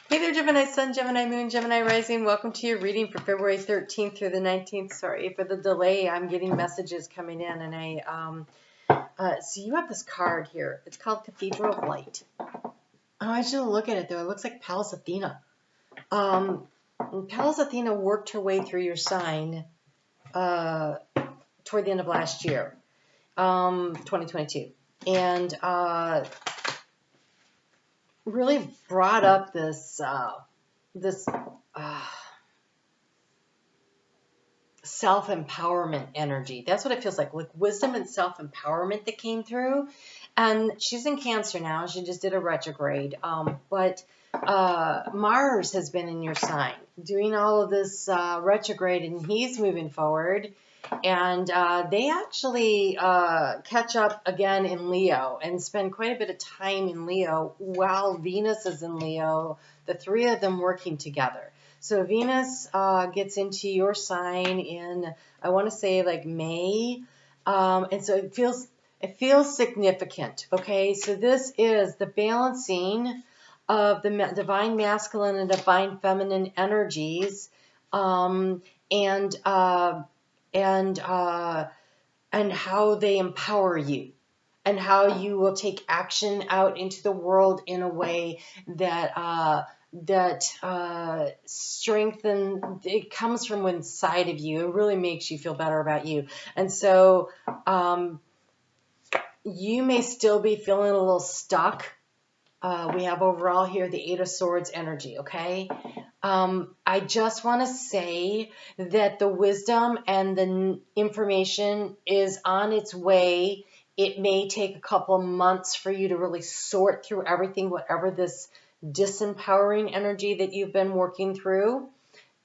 Hey there, Gemini Sun, Gemini Moon, Gemini Rising. Welcome to your reading for February 13th through the 19th. Sorry for the delay. I'm getting messages coming in, and so you have this card here. It's called Cathedral of Light. I want you to look at it, though. It looks like Pallas Athena. Pallas Athena worked her way through your sign toward the end of last year, 2022, and really brought up this self-empowerment energy. That's what it feels like wisdom and self-empowerment that came through. And she's in Cancer now. She just did a retrograde. But Mars has been in your sign doing all of this retrograde, and he's moving forward. And they actually catch up again in Leo and spend quite a bit of time in Leo while Venus is in Leo, the three of them working together. So Venus gets into your sign in, I want to say, like May, and so it feels significant. Okay, so this is the balancing of the divine masculine and divine feminine energies, and how they empower you, and how you will take action out into the world in a way that strengthen. It comes from inside of you. It really makes you feel better about you. And so you may still be feeling a little stuck. We have overall here the Eight of Swords energy, okay? I just want to say that the wisdom and the information is on its way. It may take a couple of months for you to really sort through everything, whatever this disempowering energy that you've been working through,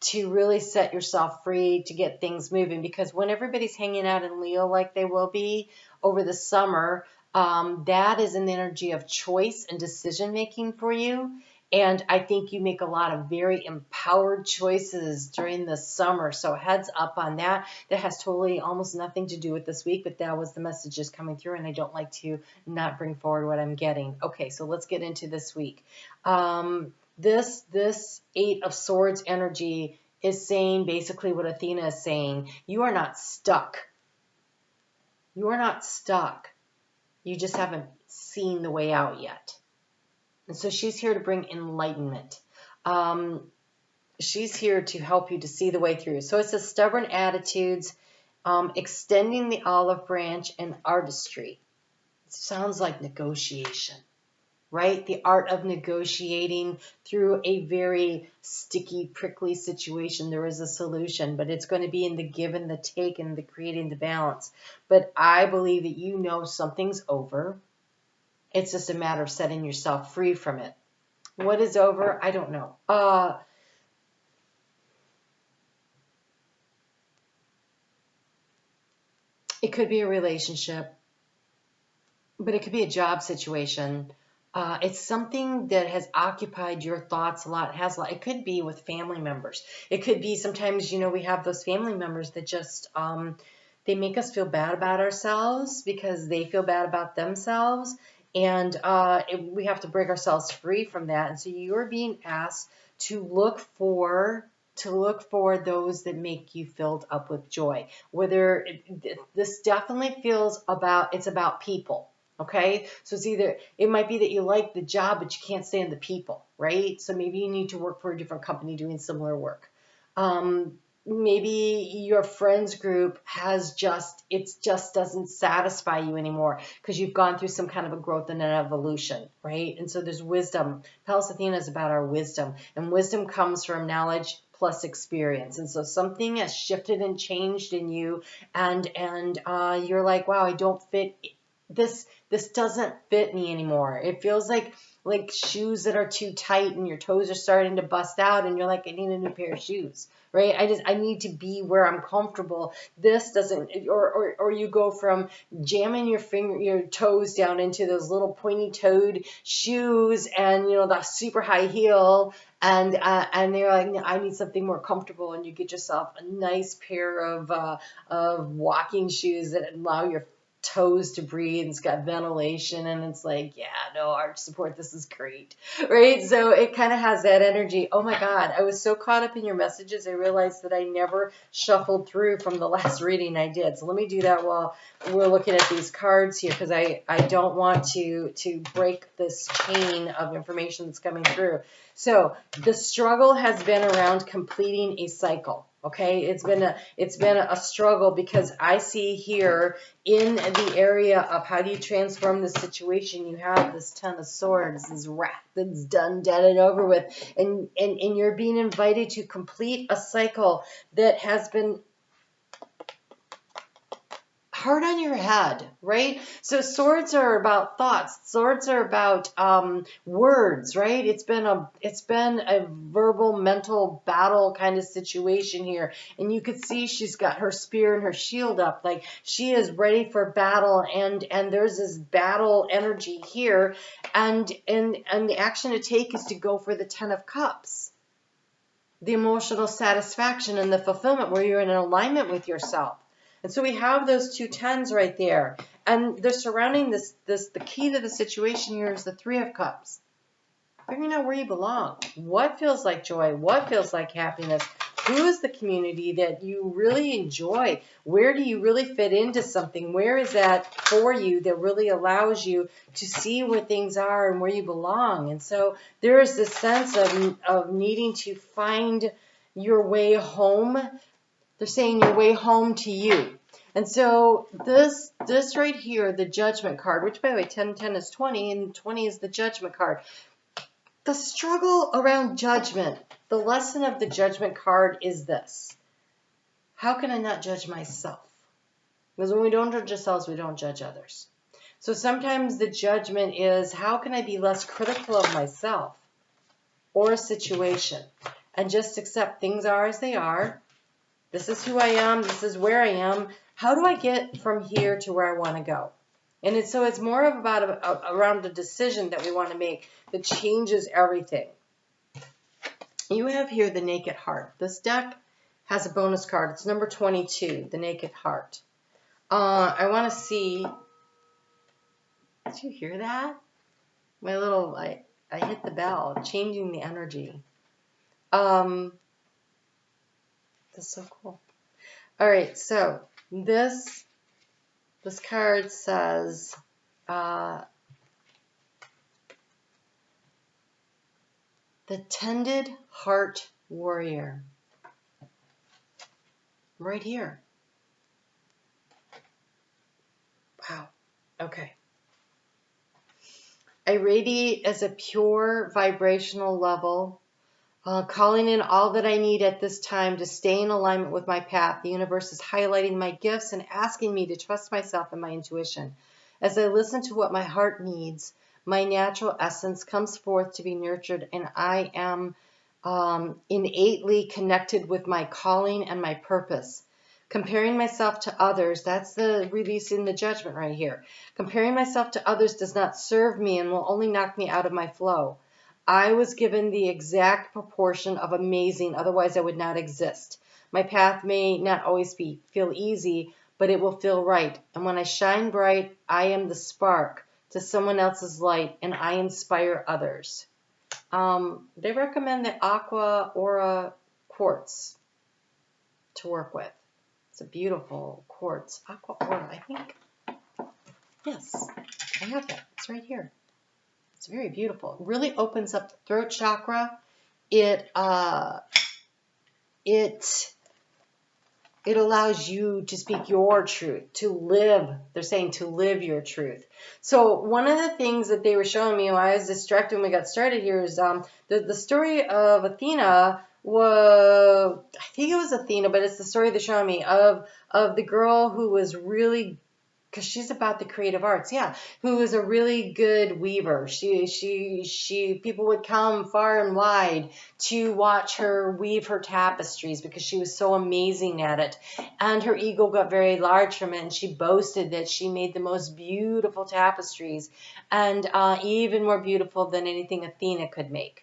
to really set yourself free to get things moving. Because when everybody's hanging out in Leo like they will be over the summer, that is an energy of choice and decision making for you. And I think you make a lot of very empowered choices during the summer. So heads up on that. That has totally almost nothing to do with this week, but that was the messages coming through, and I don't like to not bring forward what I'm getting. Okay, so let's get into this week. This Eight of Swords energy is saying basically what Athena is saying. You are not stuck. You are not stuck. You just haven't seen the way out yet. And so she's here to bring enlightenment. She's here to help you to see the way through. So it's the stubborn attitudes, extending the olive branch, and artistry. It sounds like negotiation, right? The art of negotiating through a very sticky, prickly situation. There is a solution, but it's going to be in the give and the take and the creating the balance. But I believe that you know something's over. It's just a matter of setting yourself free from it. What is over? I don't know. It could be a relationship, but it could be a job situation. It's something that has occupied your thoughts a lot. It could be with family members. It could be sometimes, we have those family members that just, they make us feel bad about ourselves because they feel bad about themselves. And we have to break ourselves free from that. And so you're being asked to look for those that make you filled up with joy. This definitely it's about people. Okay, so it might be that you like the job, but you can't stand the people, right? So maybe you need to work for a different company doing similar work. Maybe your friends group it just doesn't satisfy you anymore because you've gone through some kind of a growth and an evolution, right? And so there's wisdom. Pallas Athena is about our wisdom, and wisdom comes from knowledge plus experience. And so something has shifted and changed in you, and you're like, wow, I don't fit. This doesn't fit me anymore. It feels like shoes that are too tight and your toes are starting to bust out, and you're like, I need a new pair of shoes, right? I need to be where I'm comfortable. This doesn't, or you go from jamming your toes down into those little pointy-toed shoes and the super high heel, and they're like, no, I need something more comfortable, and you get yourself a nice pair of walking shoes that allow your toes to breathe, it's got ventilation, and it's like, yeah, no, arch support, this is great, right? So it kind of has that energy. Oh my God, I was so caught up in your messages, I realized that I never shuffled through from the last reading I did. So let me do that while we're looking at these cards here, because I don't want to break this chain of information that's coming through. So the struggle has been around completing a cycle. Okay, it's been a struggle, because I see here in the area of how do you transform the situation, you have this Ten of Swords, this wrath that's done, dead, and over with, and you're being invited to complete a cycle that has been hard on your head, right? So swords are about thoughts. Swords are about words, right? It's been a verbal, mental battle kind of situation here, and you could see she's got her spear and her shield up, like she is ready for battle, and there's this battle energy here, and the action to take is to go for the Ten of Cups, the emotional satisfaction and the fulfillment where you're in alignment with yourself. And so we have those two tens right there. And they're surrounding this, the key to the situation here is the Three of Cups. Figuring out where you belong. What feels like joy? What feels like happiness? Who is the community that you really enjoy? Where do you really fit into something? Where is that for you that really allows you to see where things are and where you belong? And so there is this sense of needing to find your way home. They're saying your way home to you. And so this right here, the Judgment card, which by the way, 10 is 20, and 20 is the Judgment card. The struggle around judgment, the lesson of the Judgment card is this. How can I not judge myself? Because when we don't judge ourselves, we don't judge others. So sometimes the judgment is, how can I be less critical of myself or a situation and just accept things are as they are. This is who I am. This is where I am. How do I get from here to where I want to go? And it's more of about around a decision that we want to make that changes everything. You have here the Naked Heart. This deck has a bonus card. It's number 22, the Naked Heart. I want to see. Did you hear that? My little, I hit the bell, changing the energy. That's so cool. All right, so this card says, the Tended Heart Warrior. Right here. Wow. Okay. I radiate as a pure vibrational level, calling in all that I need at this time to stay in alignment with my path. The universe is highlighting my gifts and asking me to trust myself and my intuition. As I listen to what my heart needs, my natural essence comes forth to be nurtured, and I am innately connected with my calling and my purpose. Comparing myself to others, that's the releasing the judgment right here. Comparing myself to others does not serve me and will only knock me out of my flow. I was given the exact proportion of amazing, otherwise I would not exist. My path may not always feel easy, but it will feel right. And when I shine bright, I am the spark to someone else's light, and I inspire others. They recommend the Aqua Aura quartz to work with. It's a beautiful quartz. Aqua Aura, I think. Yes, I have that. It's right here. It's very beautiful. It really opens up the throat chakra. It allows you to speak your truth, to live. They're saying to live your truth. So one of the things that they were showing me when I was distracted when we got started here is the story of Athena. I think it was Athena, but it's the story they're showing me of the girl who was really, because she's about the creative arts, yeah, who was a really good weaver. People would come far and wide to watch her weave her tapestries because she was so amazing at it. And her ego got very large from it, and she boasted that she made the most beautiful tapestries, and even more beautiful than anything Athena could make.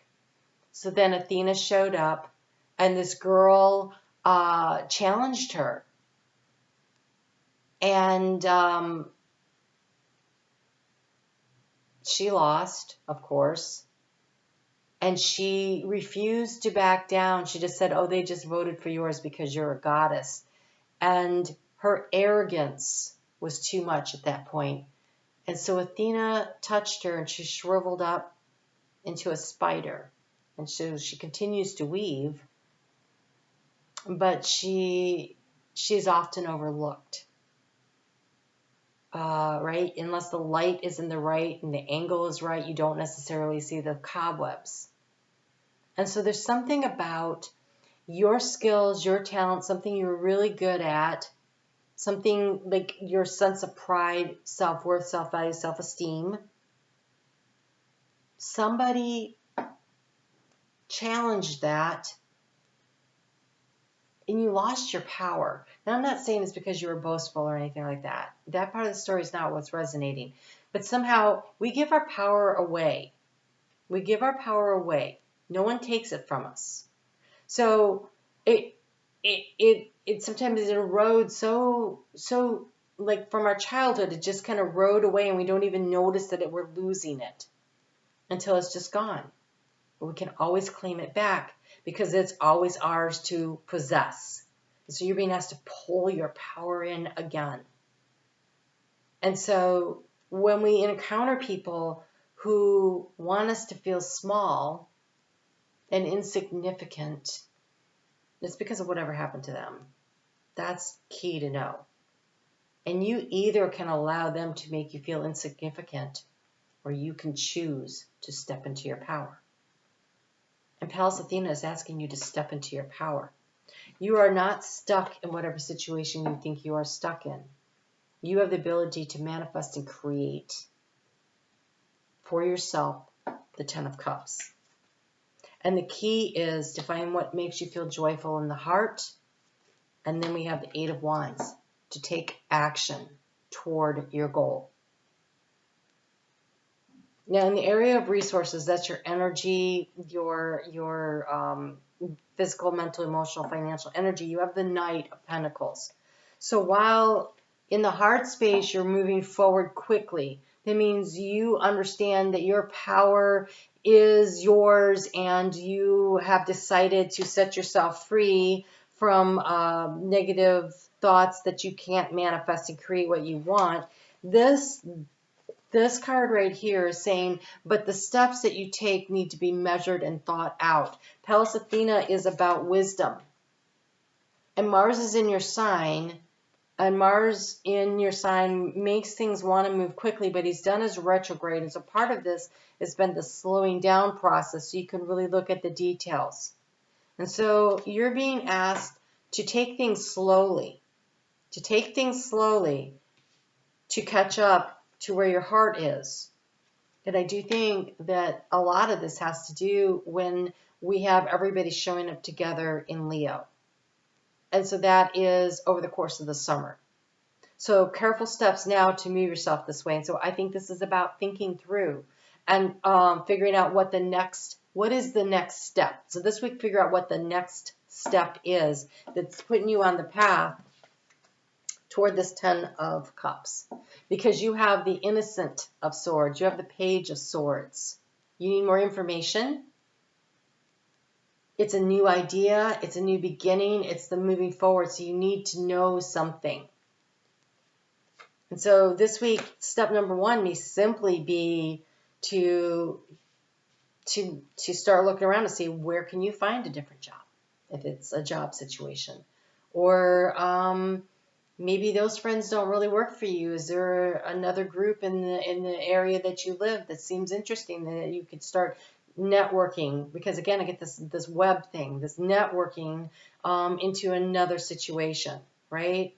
So then Athena showed up, and this girl challenged her. And She lost, of course, and she refused to back down. She just said, oh, they just voted for yours because you're a goddess. And her arrogance was too much at that point. And so Athena touched her and she shriveled up into a spider. And so she continues to weave, but she's often overlooked. Right? Unless the light is in the right and the angle is right, you don't necessarily see the cobwebs. And so there's something about your skills, your talent, something you're really good at, something like your sense of pride, self-worth, self-value, self-esteem. Somebody challenged that and you lost your power. Now, I'm not saying it's because you were boastful or anything like that. That part of the story is not what's resonating. But somehow we give our power away. We give our power away. No one takes it from us. So it sometimes it erodes so like from our childhood, it just kind of rode away and we don't even notice that we're losing it until it's just gone. But we can always claim it back because it's always ours to possess. And so you're being asked to pull your power in again. And so when we encounter people who want us to feel small and insignificant, it's because of whatever happened to them. That's key to know. And you either can allow them to make you feel insignificant or you can choose to step into your power. And Pallas Athena is asking you to step into your power. You are not stuck in whatever situation you think you are stuck in. You have the ability to manifest and create for yourself the 10 of Cups. And the key is to find what makes you feel joyful in the heart. And then we have the 8 of Wands to take action toward your goal. Now, in the area of resources, that's your energy, your physical, mental, emotional, financial energy. You have the Knight of Pentacles. So while in the heart space, you're moving forward quickly, that means you understand that your power is yours and you have decided to set yourself free from negative thoughts that you can't manifest and create what you want. This card right here is saying, but the steps that you take need to be measured and thought out. Pallas Athena is about wisdom. And Mars is in your sign. And Mars in your sign makes things want to move quickly, but he's done his retrograde. And so part of this has been the slowing down process so you can really look at the details. And so you're being asked to take things slowly, to catch up to where your heart is. And I do think that a lot of this has to do when we have everybody showing up together in Leo. And so that is over the course of the summer. So careful steps now to move yourself this way. And so I think this is about thinking through and figuring out what is the next step. So this week, figure out what the next step is that's putting you on the path toward this 10 of Cups. Because you have the Innocent of Swords. You have the Page of Swords. You need more information. It's a new idea. It's a new beginning. It's the moving forward. So you need to know something. And so this week, step number 1 may simply be to start looking around to see where can you find a different job, if it's a job situation. Or maybe those friends don't really work for you. Is there another group in the area that you live that seems interesting that you could start networking? Because again, I get this web thing, this networking into another situation, right?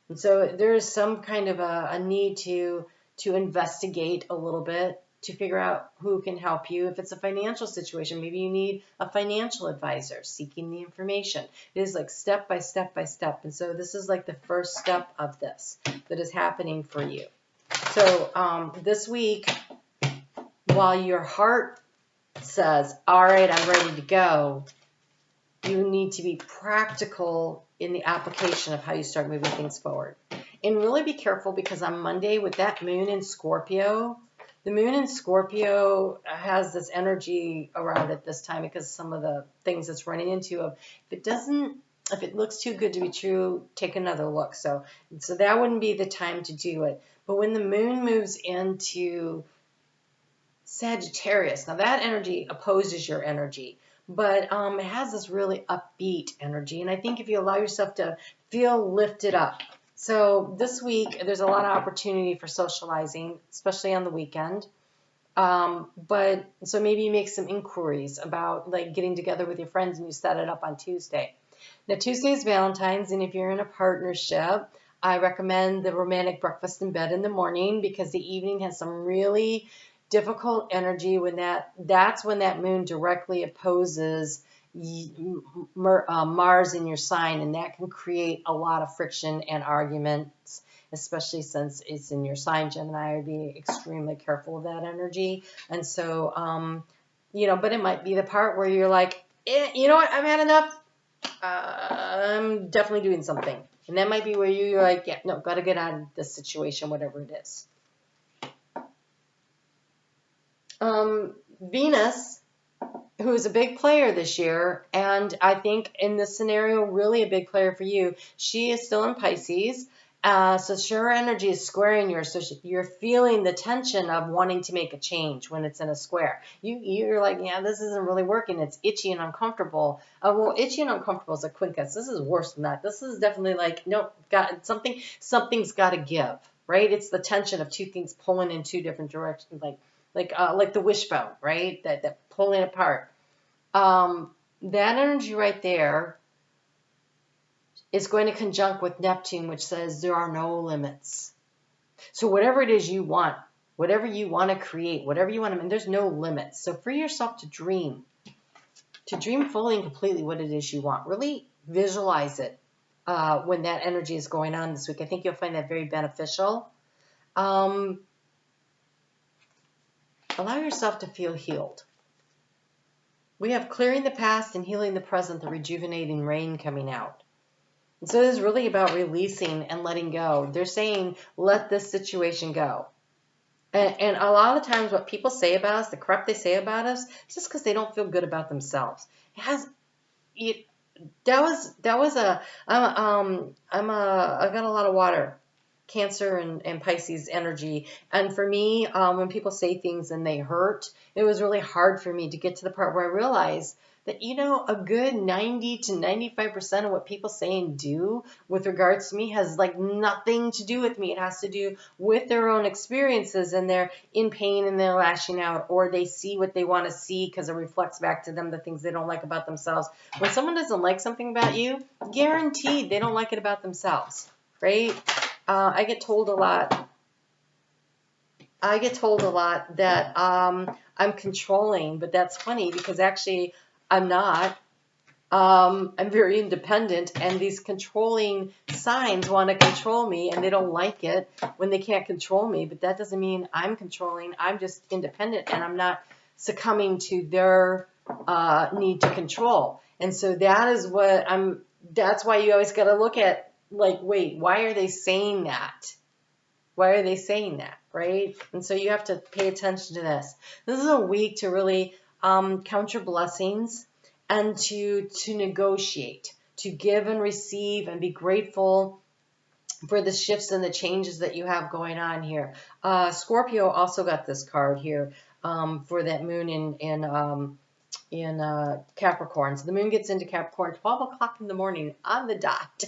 And so there is some kind of a need to investigate a little bit to figure out who can help you. If it's a financial situation, maybe you need a financial advisor seeking the information. It is like step by step by step. And so this is like the first step of this that is happening for you. So this week, while your heart says, all right, I'm ready to go, you need to be practical in the application of how you start moving things forward. And really be careful because on Monday with that moon in Scorpio, The moon in Scorpio has this energy around it this time because some of the things it's running into. If it looks too good to be true, take another look. So that wouldn't be the time to do it. But when the moon moves into Sagittarius, now that energy opposes your energy, but it has this really upbeat energy. And I think if you allow yourself to feel lifted up. So this week, there's a lot of opportunity for socializing, especially on the weekend. But so maybe you make some inquiries about like getting together with your friends and you set it up on Tuesday. Now, Tuesday is Valentine's, and if you're in a partnership, I recommend the romantic breakfast in bed in the morning because the evening has some really difficult energy when that's when that moon directly opposes Mars in your sign, and that can create a lot of friction and arguments, especially since it's in your sign, Gemini. I would be extremely careful of that energy. And so, but it might be the part where you're like, you know what, I've had enough. I'm definitely doing something. And that might be where you're like, yeah, no, got to get out of this situation, whatever it is. Venus, who is a big player this year, and I think in this scenario, really a big player for you, she is still in Pisces. So her energy is squaring yours. So you're feeling the tension of wanting to make a change when it's in a square. You're like, yeah, this isn't really working. It's itchy and uncomfortable. Well, itchy and uncomfortable is a quincus. This is worse than that. This is definitely like, nope, something's got to give, right? It's the tension of two things pulling in two different directions, like the wishbone, right? That pulling apart. That energy right there is going to conjunct with Neptune, which says there are no limits. So whatever it is you want, whatever you want to create, whatever you want to, there's no limits. So free yourself to dream fully and completely what it is you want. Really visualize it when that energy is going on this week. I think you'll find that very beneficial. Allow yourself to feel healed. We have clearing the past and healing the present, the rejuvenating rain coming out. And so it is really about releasing and letting go. They're saying, let this situation go. And a lot of times what people say about us, the crap they say about us, it's just because they don't feel good about themselves. I've got a lot of water, Cancer and Pisces energy. And for me, when people say things and they hurt, it was really hard for me to get to the part where I realized that, a good 90 to 95% of what people say and do with regards to me has like nothing to do with me. It has to do with their own experiences, and they're in pain and they're lashing out, or they see what they want to see because it reflects back to them the things they don't like about themselves. When someone doesn't like something about you, guaranteed they don't like it about themselves, right? I get told a lot that I'm controlling, but that's funny because actually I'm not. I'm very independent, and these controlling signs want to control me, and they don't like it when they can't control me, but that doesn't mean I'm controlling. I'm just independent, and I'm not succumbing to their need to control. And so that's why you always got to look at, like, wait, why are they saying that? Why are they saying that, right? And so you have to pay attention to this. This is a week to really count your blessings and to negotiate, to give and receive and be grateful for the shifts and the changes that you have going on here. Scorpio also got this card here for that moon in Capricorn. So the moon gets into Capricorn 12 o'clock in the morning on the dot,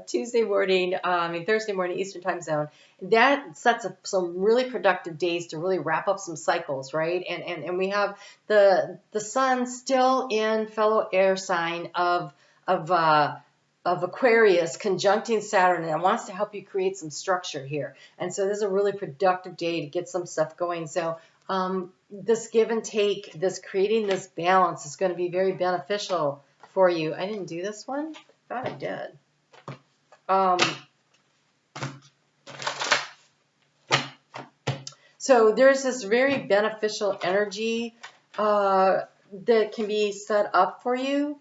Thursday morning Eastern time zone. That sets up some really productive days to really wrap up some cycles, right? And we have the sun still in fellow air sign of Aquarius conjuncting Saturn, and it wants to help you create some structure here. And so this is a really productive day to get some stuff going. So this give and take, this creating this balance is going to be very beneficial for you. I didn't do this one. I thought I did. So there's this very beneficial energy that can be set up for you.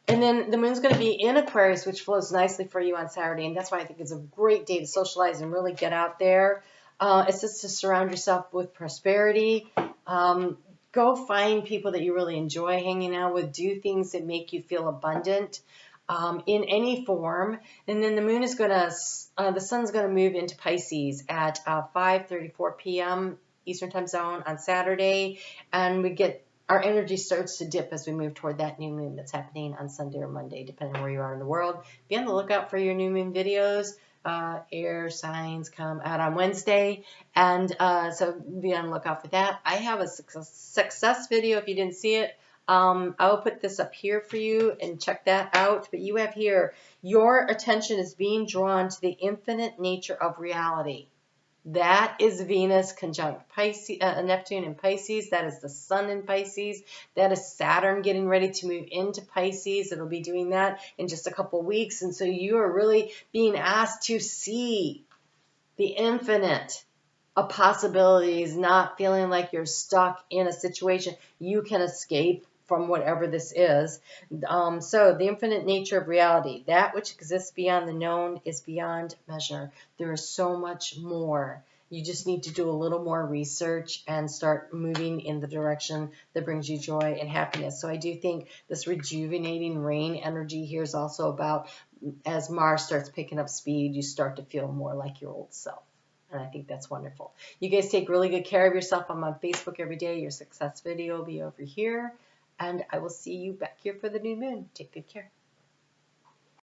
And then the moon's going to be in Aquarius, which flows nicely for you on Saturday. And that's why I think it's a great day to socialize and really get out there. It's just to surround yourself with prosperity. Go find people that you really enjoy hanging out with. Do things that make you feel abundant in any form. And then the moon is going to, the sun's going to move into Pisces at 5:34 p.m. Eastern Time Zone on Saturday. And our energy starts to dip as we move toward that new moon that's happening on Sunday or Monday, depending on where you are in the world. Be on the lookout for your new moon videos. Air signs come out on Wednesday, and so be on the lookout for that. I have a success video if you didn't see it. I will put this up here for you and check that out. But you have here, your attention is being drawn to the infinite nature of reality. That is Venus conjunct Neptune in Pisces. That is the Sun in Pisces. That is Saturn getting ready to move into Pisces. It'll be doing that in just a couple weeks. And so you are really being asked to see the infinite of possibilities, not feeling like you're stuck in a situation. You can escape from whatever this is. So the infinite nature of reality, that which exists beyond the known is beyond measure. There is so much more. You just need to do a little more research and start moving in the direction that brings you joy and happiness. So I do think this rejuvenating rain energy here is also about, as Mars starts picking up speed, you start to feel more like your old self. And I think that's wonderful. You guys take really good care of yourself. I'm on Facebook every day. Your success video will be over here. And I will see you back here for the new moon. Take good care.